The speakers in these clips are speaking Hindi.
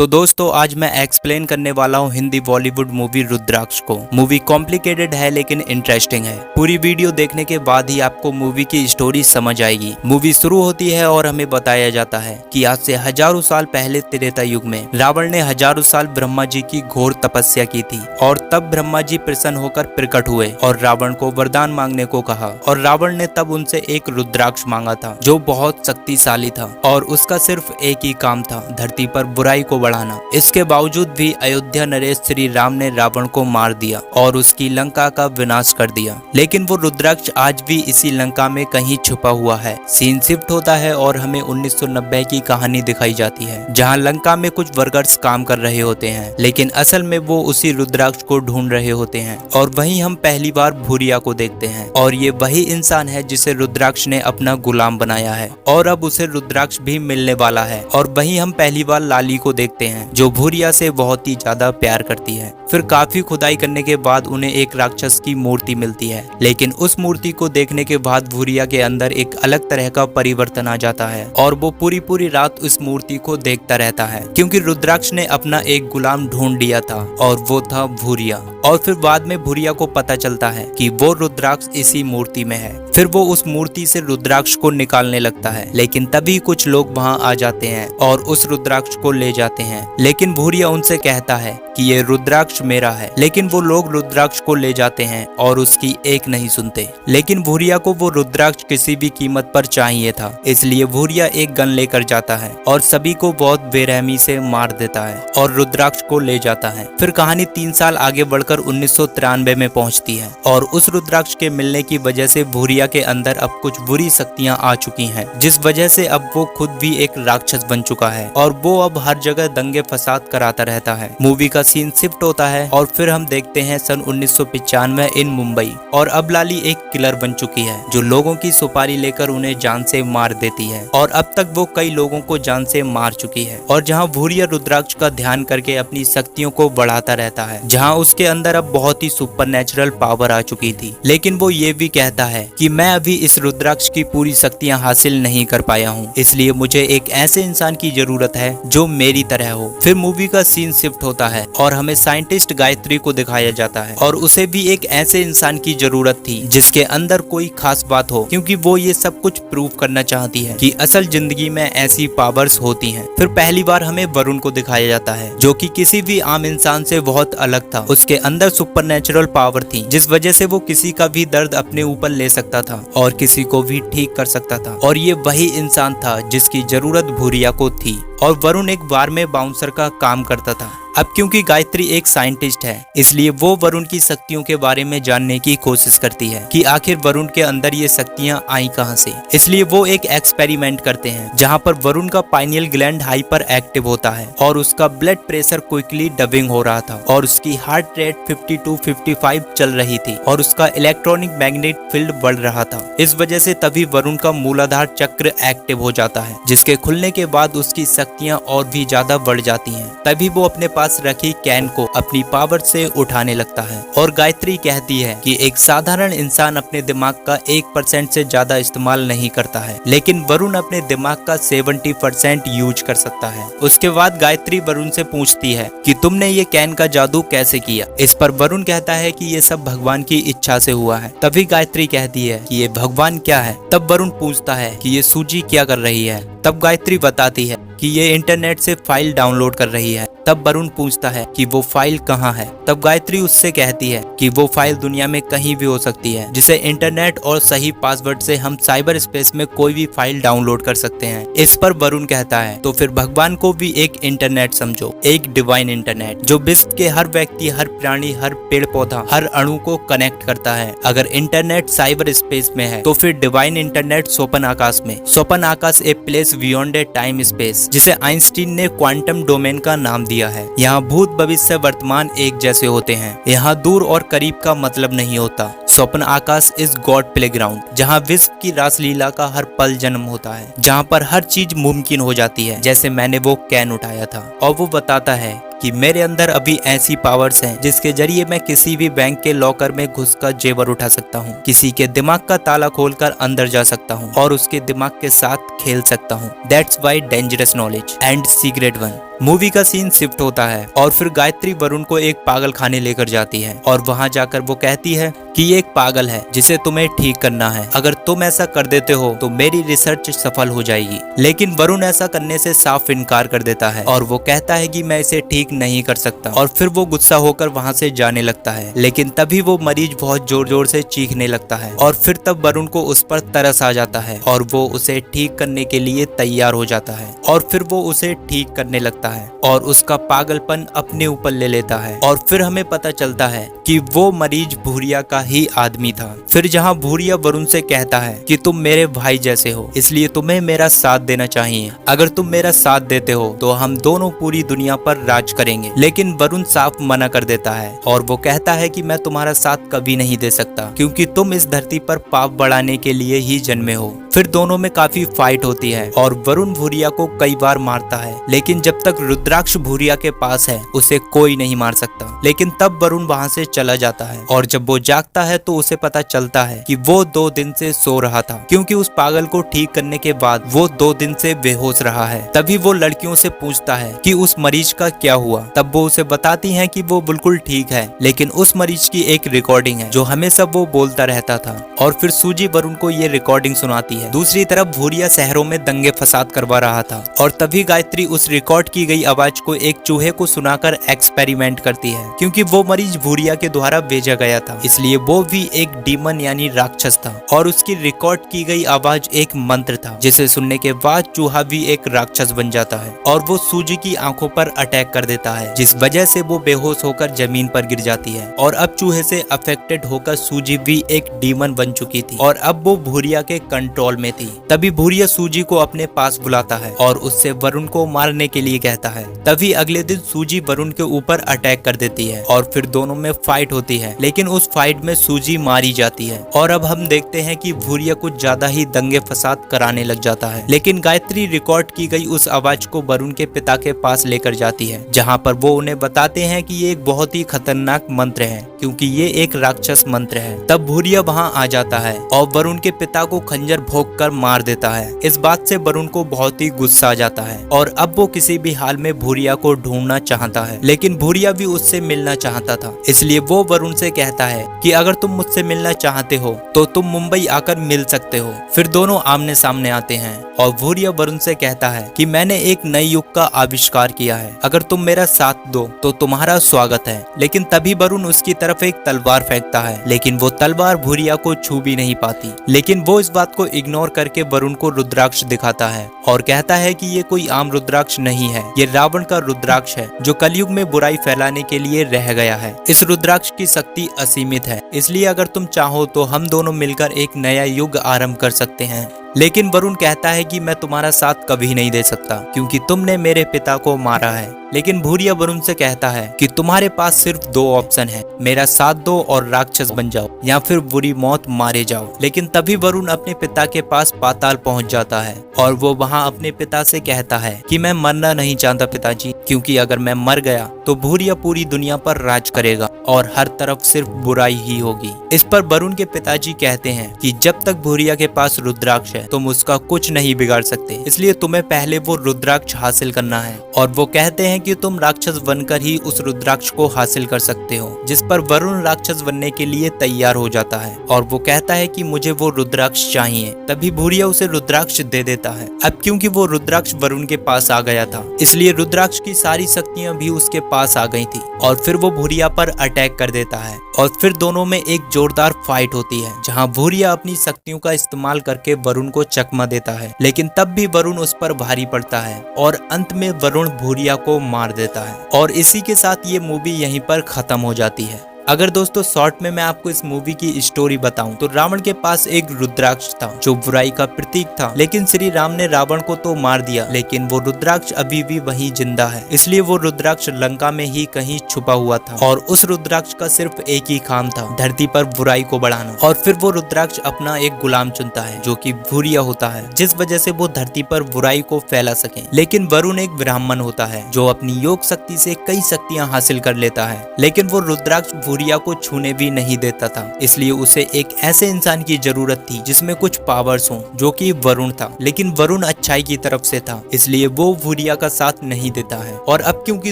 तो दोस्तों आज मैं एक्सप्लेन करने वाला हूँ हिंदी बॉलीवुड मूवी रुद्राक्ष को। मूवी कॉम्प्लिकेटेड है लेकिन इंटरेस्टिंग है। पूरी वीडियो देखने के बाद ही आपको मूवी की स्टोरी समझ आएगी। मूवी शुरू होती है और हमें बताया जाता है कि आज से हजारों साल पहले त्रेता युग में रावण ने हजारों साल ब्रह्मा जी की घोर तपस्या की थी और तब ब्रह्मा जी प्रसन्न होकर प्रकट हुए और रावण को वरदान मांगने को कहा। और रावण ने तब उनसे एक रुद्राक्ष मांगा था जो बहुत शक्तिशाली था और उसका सिर्फ एक ही काम था, धरती पर बुराई को बढ़ाना। इसके बावजूद भी अयोध्या नरेश श्री राम ने रावण को मार दिया और उसकी लंका का विनाश कर दिया। लेकिन वो रुद्राक्ष आज भी इसी लंका में कहीं छुपा हुआ है। सीन शिफ्ट होता है और हमें 1990 की कहानी दिखाई जाती है जहां लंका में कुछ वर्कर्स काम कर रहे होते हैं, लेकिन असल में वो उसी रुद्राक्ष को ढूंढ रहे होते हैं। और वहीं हम पहली बार भूरिया को देखते हैं और ये वही इंसान है जिसे रुद्राक्ष ने अपना गुलाम बनाया है और अब उसे रुद्राक्ष भी मिलने वाला है। और वहीं हम पहली बार लाली को देखते हैं जो भूरिया से बहुत ही ज्यादा प्यार करती है। फिर काफी खुदाई करने के बाद उन्हें एक राक्षस की मूर्ति मिलती है, लेकिन उस मूर्ति को देखने के बाद भूरिया के अंदर एक अलग तरह का परिवर्तन आ जाता है और वो पूरी रात उस मूर्ति को देखता रहता है क्योंकि रुद्राक्ष ने अपना एक गुलाम ढूंढ लिया था और वो था भूरिया। और फिर बाद में भूरिया को पता चलता है कि वो रुद्राक्ष इसी मूर्ति में है। फिर वो उस मूर्ति से रुद्राक्ष को निकालने लगता है, लेकिन तभी कुछ लोग वहां आ जाते हैं और उस रुद्राक्ष को ले जाते हैं। लेकिन भूरिया उनसे कहता है कि ये रुद्राक्ष मेरा है, लेकिन वो लोग रुद्राक्ष को ले जाते हैं और उसकी एक नहीं सुनते। लेकिन भूरिया को वो रुद्राक्ष किसी भी कीमत पर चाहिए था, इसलिए भूरिया एक गन लेकर जाता है और सभी को बहुत बेरहमी से मार देता है और रुद्राक्ष को ले जाता है। फिर कहानी 3 साल आगे बढ़कर 1993 में पहुंचती है और उस रुद्राक्ष के मिलने की वजह से भूरिया के अंदर अब कुछ बुरी शक्तियां आ चुकी हैं, जिस वजह से अब वो खुद भी एक राक्षस बन चुका है और वो अब हर जगह दंगे फसाद कराता रहता है। मूवी का सीन शिफ्ट होता है और फिर हम देखते हैं सन 1995 इन मुंबई और अब लाली एक किलर बन चुकी है जो लोगों की सुपारी लेकर उन्हें जान से मार देती है और अब तक वो कई लोगों को जान से मार चुकी है। और जहां भूरिया रुद्राक्ष का ध्यान करके अपनी शक्तियों को बढ़ाता रहता है, जहां उसके अंदर अब बहुत ही सुपरनैचुरल पावर आ चुकी थी, लेकिन वो ये भी कहता है कि मैं अभी इस रुद्राक्ष की पूरी शक्तियां हासिल नहीं कर पाया हूँ, इसलिए मुझे एक ऐसे इंसान की जरूरत है जो मेरी तरह हो। फिर मूवी का सीन शिफ्ट होता है और हमें साइंटिस्ट गायत्री को दिखाया जाता है और उसे भी एक ऐसे इंसान की जरूरत थी जिसके अंदर कोई खास बात हो, क्योंकि वो ये सब कुछ प्रूव करना चाहती है कि असल जिंदगी में ऐसी पावर्स होती हैं। फिर पहली बार हमें वरुण को दिखाया जाता है जो कि किसी भी आम इंसान से बहुत अलग था। उसके अंदर सुपरनैचुरल पावर थी जिस वजह से वो किसी का भी दर्द अपने ऊपर ले सकता था और किसी को भी ठीक कर सकता था। और ये वही इंसान था जिसकी जरूरत भूरिया को थी। और वरुण एक बार में बाउंसर का काम करता था। अब क्योंकि गायत्री एक साइंटिस्ट है, इसलिए वो वरुण की शक्तियों के बारे में जानने की कोशिश करती है कि आखिर वरुण के अंदर ये शक्तियां आई कहां से। इसलिए वो एक एक्सपेरिमेंट करते हैं जहां पर वरुण का पाइनियल ग्लैंड हाइपर एक्टिव होता है और उसका ब्लड प्रेशर क्विकली डबिंग हो रहा था और उसकी हार्ट रेट 52-55 चल रही थी और उसका इलेक्ट्रॉनिक मैग्नेट फील्ड बढ़ रहा था। इस वजह से तभी वरुण का मूलाधार चक्र एक्टिव हो जाता है, जिसके खुलने के बाद उसकी शक्तियां और भी ज्यादा बढ़ जाती हैं। तभी वो अपने पास रखी कैन को अपनी पावर से उठाने लगता है और गायत्री कहती है कि एक साधारण इंसान अपने दिमाग का 1% से ज्यादा इस्तेमाल नहीं करता है, लेकिन वरुण अपने दिमाग का 70% यूज कर सकता है। उसके बाद गायत्री वरुण से पूछती है कि तुमने ये कैन का जादू कैसे किया। इस पर वरुण कहता है कि ये सब भगवान की इच्छा से हुआ है। तभी गायत्री कहती है कि ये भगवान क्या है। तब वरुण पूछता है कि ये सूजी क्या कर रही है। तब गायत्री बताती है कि ये इंटरनेट से फाइल डाउनलोड कर रही है। तब वरुण पूछता है कि वो फाइल कहाँ है। तब गायत्री उससे कहती है कि वो फाइल दुनिया में कहीं भी हो सकती है, जिसे इंटरनेट और सही पासवर्ड से हम साइबर स्पेस में कोई भी फाइल डाउनलोड कर सकते हैं। इस पर वरुण कहता है तो फिर भगवान को भी एक इंटरनेट समझो, एक डिवाइन इंटरनेट जो विश्व के हर व्यक्ति, हर प्राणी, हर पेड़ पौधा, हर अणु को कनेक्ट करता है। अगर इंटरनेट साइबर स्पेस में है तो फिर डिवाइन इंटरनेट स्वप्न आकाश में। स्वप्न आकाश a place beyond a time space, जिसे आइंस्टीन ने क्वांटम डोमेन का नाम दिया है। यहाँ भूत, भविष्य, वर्तमान एक जैसे होते हैं। यहाँ दूर और करीब का मतलब नहीं होता। स्वप्न आकाश इज गॉड प्लेग्राउंड, जहाँ विश्व की रासलीला का हर पल जन्म होता है, जहाँ पर हर चीज मुमकिन हो जाती है। जैसे मैंने वो कैन उठाया था और वो बताता है कि मेरे अंदर अभी ऐसी पावर्स हैं जिसके जरिए मैं किसी भी बैंक के लॉकर में घुसकर जेवर उठा सकता हूँ, किसी के दिमाग का ताला खोलकर अंदर जा सकता हूँ और उसके दिमाग के साथ खेल सकता हूँ। That's why dangerous knowledge and secret one. Movie का सीन शिफ्ट होता है और फिर गायत्री वरुण को एक पागल खाने लेकर जाती है और वहाँ जाकर वो कहती है कि ये एक पागल है जिसे तुम्हें ठीक करना है। अगर तुम ऐसा कर देते हो तो मेरी रिसर्च सफल हो जाएगी। लेकिन वरुण ऐसा करने से साफ इनकार कर देता है और वो कहता है कि मैं इसे ठीक नहीं कर सकता और फिर वो गुस्सा होकर वहाँ से जाने लगता है। लेकिन तभी वो मरीज बहुत जोर जोर से चीखने लगता है और फिर तब वरुण को उस पर तरस आ जाता है और वो उसे ठीक करने के लिए तैयार हो जाता है और फिर वो उसे ठीक करने लगता है और उसका पागलपन अपने ऊपर ले लेता है। और फिर हमें पता चलता है कि वो मरीज भूरिया का ही आदमी था। फिर जहाँ भूरिया वरुण से कहता है कि तुम मेरे भाई जैसे हो, इसलिए तुम्हें मेरा साथ देना चाहिए। अगर तुम मेरा साथ देते हो तो हम दोनों पूरी दुनिया पर राज करेंगे। लेकिन वरुण साफ मना कर देता है और वो कहता है कि मैं तुम्हारा साथ कभी नहीं दे सकता क्योंकि तुम इस धरती पर पाप बढ़ाने के लिए ही जन्मे हो। फिर दोनों में काफी फाइट होती है और वरुण भूरिया को कई बार मारता है, लेकिन जब तक रुद्राक्ष भूरिया के पास है उसे कोई नहीं मार सकता। लेकिन तब वरुण वहाँ से चला जाता है और जब वो जागता है तो उसे पता चलता है कि वो 2 दिन से सो रहा था क्योंकि उस पागल को ठीक करने के बाद वो 2 दिन से बेहोश रहा है। तभी वो लड़कियों से पूछता है कि उस मरीज का क्या हुआ। तब वो उसे बताती हैं कि वो बिल्कुल ठीक है, लेकिन उस मरीज की एक रिकॉर्डिंग है जो हमेशा वो बोलता रहता था। और फिर सूजी वरुण को ये रिकॉर्डिंग सुनाती है। दूसरी तरफ भूरिया शहरों में दंगे फसाद करवा रहा था और तभी गायत्री उस रिकॉर्ड की गई आवाज को एक चूहे को सुनाकर एक्सपेरिमेंट करती है क्योंकि वो मरीज भूरिया के द्वारा भेजा गया था, इसलिए वो भी एक डीमन यानी राक्षस था और उसकी रिकॉर्ड की गई आवाज एक मंत्र था जिसे सुनने के बाद चूहा भी एक राक्षस बन जाता है और वो सूजी की आंखों पर अटैक कर देता है, जिस वजह से वो बेहोश होकर जमीन पर गिर जाती है। और अब चूहे से अफेक्टेड होकर सूजी भी एक डीमन बन चुकी थी और अब वो भूरिया के कंट्रोल में थी। तभी भूरिया सूजी को अपने पास बुलाता है और उससे वरुण को मारने के लिए कहता है। तभी अगले दिन सूजी वरुण के ऊपर अटैक कर देती है और फिर दोनों में फाइट होती है, लेकिन उस फाइट में सूजी मारी जाती है। और अब हम देखते हैं कि भूरिया कुछ ज्यादा ही दंगे फसाद कराने लग जाता है, लेकिन गायत्री रिकॉर्ड की गई उस आवाज को वरुण के पिता के पास लेकर जाती है, जहाँ पर वो उन्हें बताते हैं कि ये एक बहुत ही खतरनाक मंत्र है क्योंकि ये एक राक्षस मंत्र है। तब भूरिया वहाँ आ जाता है और वरुण के पिता को खंजर भोंक कर मार देता है। इस बात से वरुण को बहुत ही गुस्सा आ जाता है और अब वो किसी भी हाल में भूरिया को ढूंढना चाहता है, लेकिन भूरिया भी उससे मिलना चाहता था, इसलिए वो वरुण से कहता है कि अगर तुम मुझसे मिलना चाहते हो तो तुम मुंबई आकर मिल सकते हो। फिर दोनों आमने सामने आते हैं और भूरिया वरुण से कहता है कि मैंने एक नए युग का आविष्कार किया है, अगर तुम मेरा साथ दो तो तुम्हारा स्वागत है। लेकिन तभी वरुण उसकी तरफ एक तलवार फेंकता है, लेकिन वो तलवार भूरिया को छू भी नहीं पाती। लेकिन वो इस बात को इग्नोर करके वरुण को रुद्राक्ष दिखाता है और कहता है कि ये कोई आम रुद्राक्ष नहीं है, ये रावण का रुद्राक्ष है जो कलयुग में बुराई फैलाने के लिए रह गया है। इस रुद्राक्ष की शक्ति असीमित है, इसलिए अगर तुम चाहो तो हम दोनों मिलकर एक नया युग आरंभ कर सकते हैं। लेकिन वरुण कहता है कि मैं तुम्हारा साथ कभी नहीं दे सकता क्योंकि तुमने मेरे पिता को मारा है। लेकिन भूरिया वरुण से कहता है कि तुम्हारे पास सिर्फ 2 ऑप्शन है, मेरा साथ दो और राक्षस बन जाओ या फिर बुरी मौत मारे जाओ। लेकिन तभी वरुण अपने पिता के पास पाताल पहुंच जाता है और वो वहां अपने पिता से कहता है कि मैं मरना नहीं चाहता पिताजी, क्योंकि अगर मैं मर गया तो भूरिया पूरी दुनिया पर राज करेगा और हर तरफ सिर्फ बुराई ही होगी। इस पर वरुण के पिताजी कहते हैं कि जब तक भूरिया के पास रुद्राक्ष है तुम उसका कुछ नहीं बिगाड़ सकते, इसलिए तुम्हें पहले वो रुद्राक्ष हासिल करना है। और वो कहते हैं कि तुम राक्षस बनकर ही उस रुद्राक्ष को हासिल कर सकते हो, जिस पर वरुण राक्षस बनने के लिए तैयार हो जाता है और वो कहता है कि मुझे वो रुद्राक्ष चाहिए। तभी भूरिया उसे रुद्राक्ष दे देता है। अब क्योंकि वो रुद्राक्ष वरुण के पास आ गया था, इसलिए रुद्राक्ष की सारी शक्तियां भी उसके पास आ गई थी और फिर वो भूरिया पर अटैक कर देता है और फिर दोनों में एक जोरदार फाइट होती है, जहां भूरिया अपनी शक्तियों का इस्तेमाल करके वरुण को चकमा देता है। लेकिन तब भी वरुण उस पर भारी पड़ता है और अंत में वरुण भूरिया को मार देता है और इसी के साथ ये मूवी यहीं पर खत्म हो जाती है। अगर दोस्तों शॉर्ट में मैं आपको इस मूवी की स्टोरी बताऊं तो रावण के पास एक रुद्राक्ष था जो बुराई का प्रतीक था, लेकिन श्री राम ने रावण को तो मार दिया, लेकिन वो रुद्राक्ष अभी भी वहीं जिंदा है। इसलिए वो रुद्राक्ष लंका में ही कहीं छुपा हुआ था और उस रुद्राक्ष का सिर्फ एक ही काम था, धरती पर बुराई को बढ़ाना। और फिर वो रुद्राक्ष अपना एक गुलाम चुनता है जो कि भूरिया होता है, जिस वजह से वो धरती पर बुराई को फैला सके। लेकिन वरुण एक ब्राह्मण होता है जो अपनी योग शक्ति से कई शक्तियां हासिल कर लेता है, लेकिन वो रुद्राक्ष भूरिया को छूने भी नहीं देता था। इसलिए उसे एक ऐसे इंसान की जरूरत थी जिसमें कुछ पावर्स हो, जो कि वरुण था। लेकिन वरुण अच्छाई की तरफ से था, इसलिए वो भूरिया का साथ नहीं देता है। और अब क्योंकि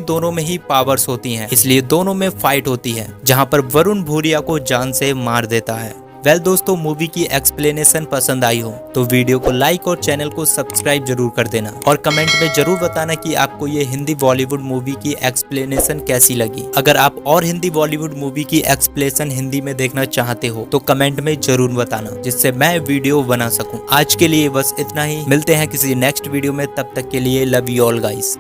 दोनों में ही पावर्स होती हैं, इसलिए दोनों में फाइट होती है, जहां पर वरुण भूरिया को जान से मार देता है। वेल दोस्तों, मूवी की एक्सप्लेनेशन पसंद आई हो तो वीडियो को लाइक और चैनल को सब्सक्राइब जरूर कर देना, और कमेंट में जरूर बताना कि आपको ये हिंदी बॉलीवुड मूवी की एक्सप्लेनेशन कैसी लगी। अगर आप और हिंदी बॉलीवुड मूवी की एक्सप्लेनेशन हिंदी में देखना चाहते हो तो कमेंट में जरूर बताना, जिससे मैं वीडियो बना सकूं। आज के लिए बस इतना ही, मिलते हैं किसी नेक्स्ट वीडियो में, तब तक के लिए लव यू ऑल गाइस।